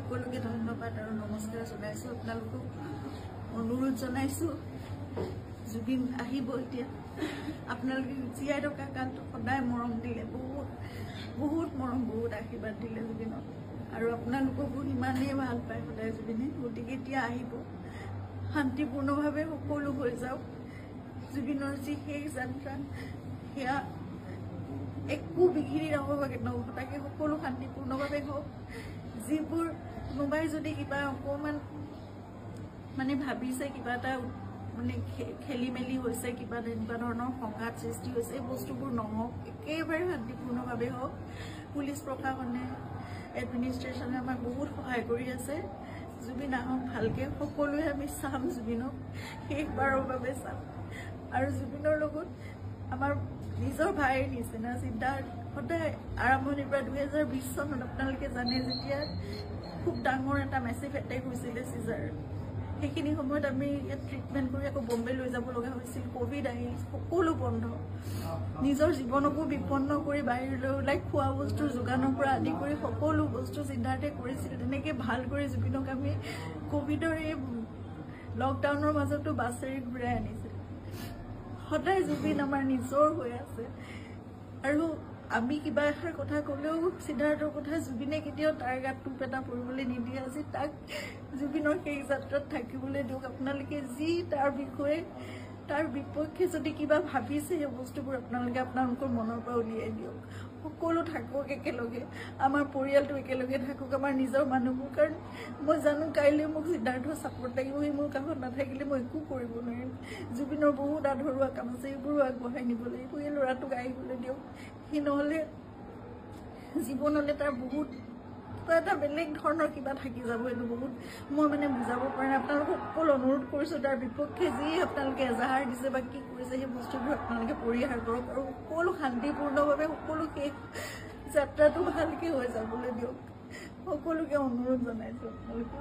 সকলোকে ধন্যবাদ আৰু নমস্কাৰ জনাইছোঁ। আপোনালোকক অনুৰোধ জনাইছোঁ, জুবিন আহিব এতিয়া। আপোনালোকে জীয়াই থকা কালটো সদায় মৰম দিলে, বহুত মৰম, বহুত আশীৰ্বাদ দিলে জুবিনক, আৰু আপোনালোককো ইমানেই ভাল পায় সদায় জুবিনে। গতিকে এতিয়া আহিব, শান্তিপূৰ্ণভাৱে সকলো হৈ যাওক। জুবিনৰ যি শেষ যাত্ৰা, সেয়া একো বিঘিনি নঘটাকে সকলো শান্তিপূৰ্ণভাৱে হওক। যিবোৰ কোনোবাই যদি কিবা অকণমান মানে ভাবিছে, কিবা এটা মানে খেলি মেলি হৈছে, কিবা তেনেকুৱা ধৰণৰ সংঘাত সৃষ্টি হৈছে, এই বস্তুবোৰ নহওক, একেবাৰে শান্তিপূৰ্ণভাৱে হওক। পুলিচ প্ৰশাসনে, এডমিনিষ্ট্ৰেশ্যনে আমাক বহুত সহায় কৰি আছে। জুবিন আহক ভালকৈ, সকলোৱে আমি চাম জুবিনক, শেষবাৰৰ বাবে চাম। আৰু জুবিনৰ লগত আমাৰ নিজৰ ভাইৰ নিচিনা চিন্তা সদায় আৰম্ভণিৰ পৰা 2020 চনত আপোনালোকে জানে, যেতিয়া খুব ডাঙৰ এটা মেচিভ এটেক হৈছিলে চিজাৰ, সেইখিনি সময়ত আমি ইয়াত ট্ৰিটমেণ্ট কৰি আকৌ বম্বে লৈ যাব লগা হৈছিল। কোভিড আহিল, সকলো বন্ধ, নিজৰ জীৱনকো বিপন্ন কৰি বাহিৰলৈ ওলাই খোৱা বস্তুৰ যোগানৰ পৰা আদি কৰি সকলো বস্তু চিন্তাতে কৰিছিল। তেনেকৈ ভাল কৰি জুবিনক আমি কোভিডৰ এই লকডাউনৰ মাজতো বাছেৰে ঘূৰাই আনিছিল। সদায় জুবিন আমাৰ নিজৰ হৈ আছে। আৰু আমি কিবা এষাৰ কথা ক'লেও সিদ্ধাৰ্থৰ কথা জুবিনে কেতিয়াও তাৰ গাত টোপ এটা পৰিবলৈ নিদিয়ে। আজি তাক জুবিনৰ সেই যাত্ৰাত থাকিবলৈ দিয়ক। আপোনালোকে যি তাৰ বিষয়ে, তাৰ বিপক্ষে যদি কিবা ভাবিছে, সেই বস্তুবোৰ আপোনালোকৰ মনৰ পৰা উলিয়াই দিয়ক। সকলো থাকক একেলগে, আমাৰ পৰিয়ালটো একেলগে থাকক, আমাৰ নিজৰ মানুহবোৰ। কাৰণ মই জানো কাইলৈ মোক সিদ্ধাৰ্থৰ ছাপোৰ্ট লাগিব, সি মোৰ কাষত নাথাকিলে মই একো কৰিব নোৱাৰিম। জুবিনৰ বহুত আধৰুৱা কাম আছে, এইবোৰো আগবঢ়াই নিব লাগিব। এই ল'ৰাটোক আহিবলৈ দিয়ক। সি নহ'লে জীৱনলৈ তাৰ বহুত এটা বেলেগ ধৰণৰ কিবা থাকি যাব। এইটো বহুত মই মানে বুজাব পৰা নাই। আপোনালোকক সকলো অনুৰোধ কৰিছোঁ, তাৰ বিপক্ষে যি আপোনালোকে এজাহাৰ দিছে বা কি কৰিছে, সেই বস্তুবোৰ আপোনালোকে পৰিহাৰ কৰক, আৰু সকলো শান্তিপূৰ্ণভাৱে সকলো শেষ যাত্ৰাটো ভালকৈ হৈ যাবলৈ দিয়ক। সকলোকে অনুৰোধ জনাইছোঁ আপোনালোকে।